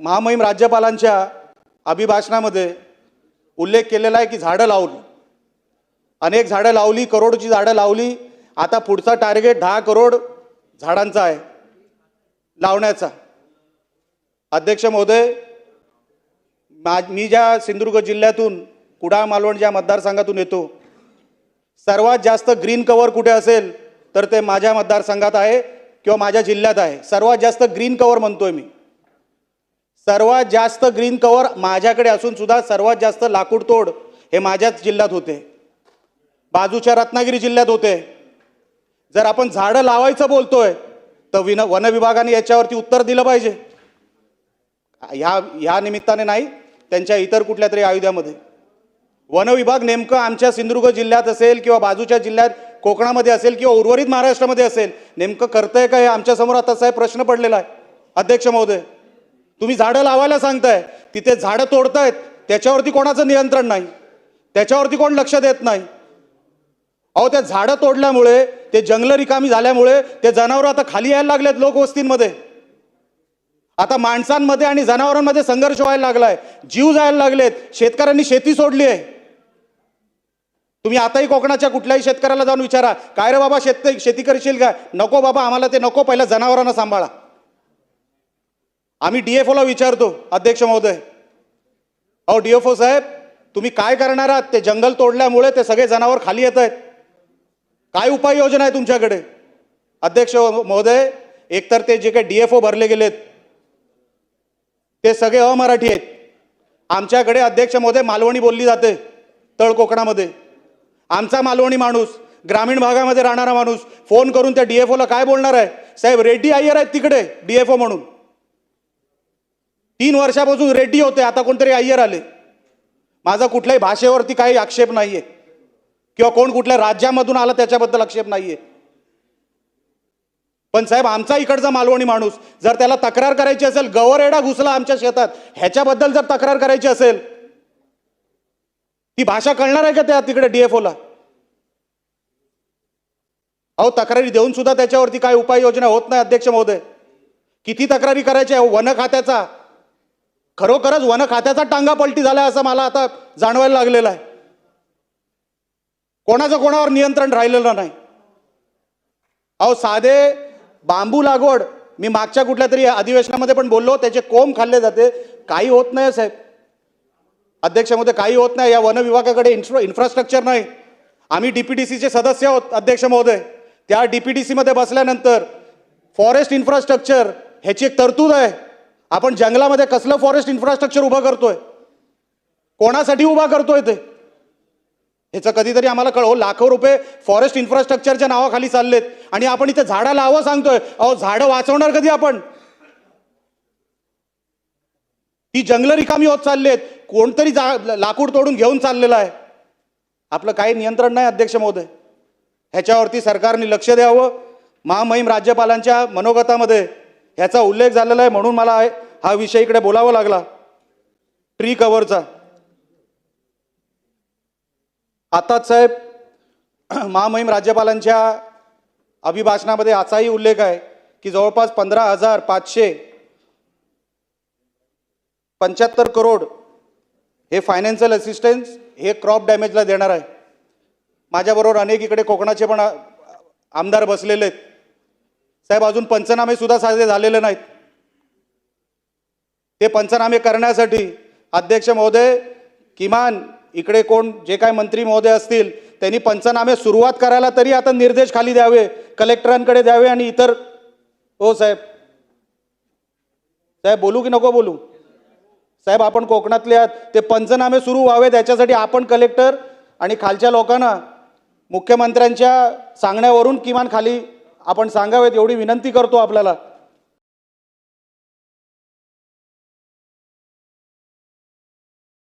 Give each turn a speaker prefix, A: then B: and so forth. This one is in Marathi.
A: महामहिम राज्यपालांच्या अभिभाषणामध्ये उल्लेख केलेला आहे की झाडं लावली, अनेक झाडं लावली, करोडची झाडं लावली. आता पुढचा टार्गेट 10 करोड झाडांचा आहे लावण्याचा. अध्यक्ष महोदय, मी ज्या सिंधुदुर्ग जिल्ह्यातून कुडाळ मालवण ज्या मतदारसंघातून येतो, सर्वात जास्त ग्रीन कव्हर कुठे असेल तर ते माझ्या मतदारसंघात आहे किंवा माझ्या जिल्ह्यात आहे. सर्वात जास्त ग्रीन कव्हर म्हणतोय मी. सर्वात जास्त ग्रीन कव्हर माझ्याकडे असून सुद्धा सर्वात जास्त लाकूड तोड हे माझ्याच जिल्ह्यात होते, बाजूच्या रत्नागिरी जिल्ह्यात होते. जर आपण झाडं लावायचं बोलतोय तर वन विभागाने याच्यावरती उत्तर दिलं पाहिजे. ह्या निमित्ताने नाही, त्यांच्या इतर कुठल्या तरी आयुध्यामध्ये. वन विभाग नेमकं आमच्या सिंधुदुर्ग जिल्ह्यात असेल किंवा बाजूच्या जिल्ह्यात कोकणामध्ये असेल किंवा उर्वरित महाराष्ट्रामध्ये असेल, नेमकं करतंय का हे आमच्यासमोर आता साहेब प्रश्न पडलेला आहे. अध्यक्ष महोदय, तुम्ही झाडं लावायला सांगताय, तिथे झाडं तोडतायत, त्याच्यावरती कोणाचं नियंत्रण नाही, त्याच्यावरती कोण लक्ष देत नाही. अहो, त्या झाडं तोडल्यामुळे, ते जंगलं रिकामी झाल्यामुळे ते जनावरं आता खाली यायला लागलेत लोकवस्तींमध्ये. आता माणसांमध्ये आणि जनावरांमध्ये संघर्ष व्हायला लागलाय, जीव जायला लागलेत, शेतकऱ्यांनी शेती सोडली आहे. तुम्ही आताही कोकणाच्या कुठल्याही शेतकऱ्याला जाऊन विचारा, काय रे बाबा शेती करशील का? नको बाबा, आम्हाला ते नको, पहिला जनावरांना सांभाळा. आम्ही DFOला विचारतो. अध्यक्ष महोदय, अहो DFO साहेब, तुम्ही काय करणार आहात? ते जंगल तोडल्यामुळे ते सगळे जनावर खाली येत आहेत, काय उपाययोजना आहे तुमच्याकडे? अध्यक्ष महोदय, एकतर ते जे काही DFO भरले गेलेत ते सगळे अमराठी आहेत. आमच्याकडे अध्यक्ष महोदय मालवणी बोलली जाते तळ कोकणामध्ये. आमचा मालवणी माणूस, ग्रामीण भागामध्ये राहणारा माणूस फोन करून त्या DFOला काय बोलणार आहे? साहेब, रेड्डी अय्यर आहेत तिकडे DFO म्हणून. 3 वर्षापासून रेड्डी होते, आता कोणतरी अय्यर आले. माझा कुठल्याही भाषेवरती काही आक्षेप नाहीये किंवा कोण कुठल्या राज्यामधून आला त्याच्याबद्दल आक्षेप नाहीये. पण साहेब, आमचा इकडचा मालवणी माणूस जर त्याला तक्रार करायची असेल, गवरेडा घुसला आमच्या शेतात, ह्याच्याबद्दल जर तक्रार करायची असेल, ती भाषा कळणार आहे का त्या तिकडे DFOला? अहो, तक्रारी देऊन सुद्धा त्याच्यावरती काय उपाययोजना होत नाही. अध्यक्ष महोदय, किती तक्रारी करायच्या? वन खात्याचा, खरोखरच वन खात्याचा टांगा पलटी झालाय असं मला आता जाणवायला लागलेलं आहे. कोणाचं कोणावर नियंत्रण राहिलेलं नाही. अहो, साधे बांबू लागवड, मी मागच्या कुठल्या तरी अधिवेशनामध्ये पण बोललो, त्याचे कोंब खाल्ले जाते, काही होत नाही साहेब. अध्यक्ष महोदय, काही होत नाही. या वन विभागाकडे इन्फ्रास्ट्रक्चर नाही. आम्ही DPDCचे सदस्य आहोत. अध्यक्ष महोदय, त्या DPDC मध्ये बसल्यानंतर फॉरेस्ट इन्फ्रास्ट्रक्चर ह्याची एक तरतूद आहे. आपण जंगलामध्ये कसलं फॉरेस्ट इन्फ्रास्ट्रक्चर उभं करतोय, कोणासाठी उभा करतोय ते ह्याचं कधीतरी आम्हाला कळव. लाखो रुपये फॉरेस्ट इन्फ्रास्ट्रक्चरच्या नावाखाली चाललेत आणि आपण इथे झाडं लावं सांगतोय. अहो, झाडं वाचवणार कधी आपण? ती जंगलं रिकामी होत चाललेत, कोणतरी लाकूड तोडून घेऊन चाललेलं आहे. आपलं काही नियंत्रण नाही. अध्यक्ष महोदय, ह्याच्यावरती सरकारने लक्ष द्यावं. महामहिम राज्यपालांच्या मनोगतामध्ये ह्याचा उल्लेख झालेला आहे, म्हणून मला हा विषय इकडे बोलावा लागला, ट्री कव्हरचा. आताच साहेब, महामहिम राज्यपालांच्या अभिभाषणामध्ये असाही उल्लेख आहे की जवळपास 15,575 करोड हे फायनान्शियल असिस्टन्स हे क्रॉप डॅमेजला देणार आहे. माझ्याबरोबर अनेक इकडे कोकणाचे पण आमदार बसलेले आहेत. साहेब, अजून पंचनामे सुद्धा साधे झालेले नाहीत. ते पंचनामे करण्यासाठी अध्यक्ष महोदय, किमान इकडे कोण जे काय मंत्री महोदय असतील त्यांनी पंचनामे सुरुवात करायला तरी आता निर्देश खाली द्यावे, कलेक्टरांकडे द्यावे आणि इतर. हो साहेब, साहेब बोलू की नको बोलू? साहेब, आपण कोकणातले आहात, ते पंचनामे सुरू व्हावेत याच्यासाठी आपण कलेक्टर आणि खालच्या लोकांना मुख्यमंत्र्यांच्या सांगण्यावरून किमान खाली आपण सांगावेत एवढी विनंती करतो आपल्याला.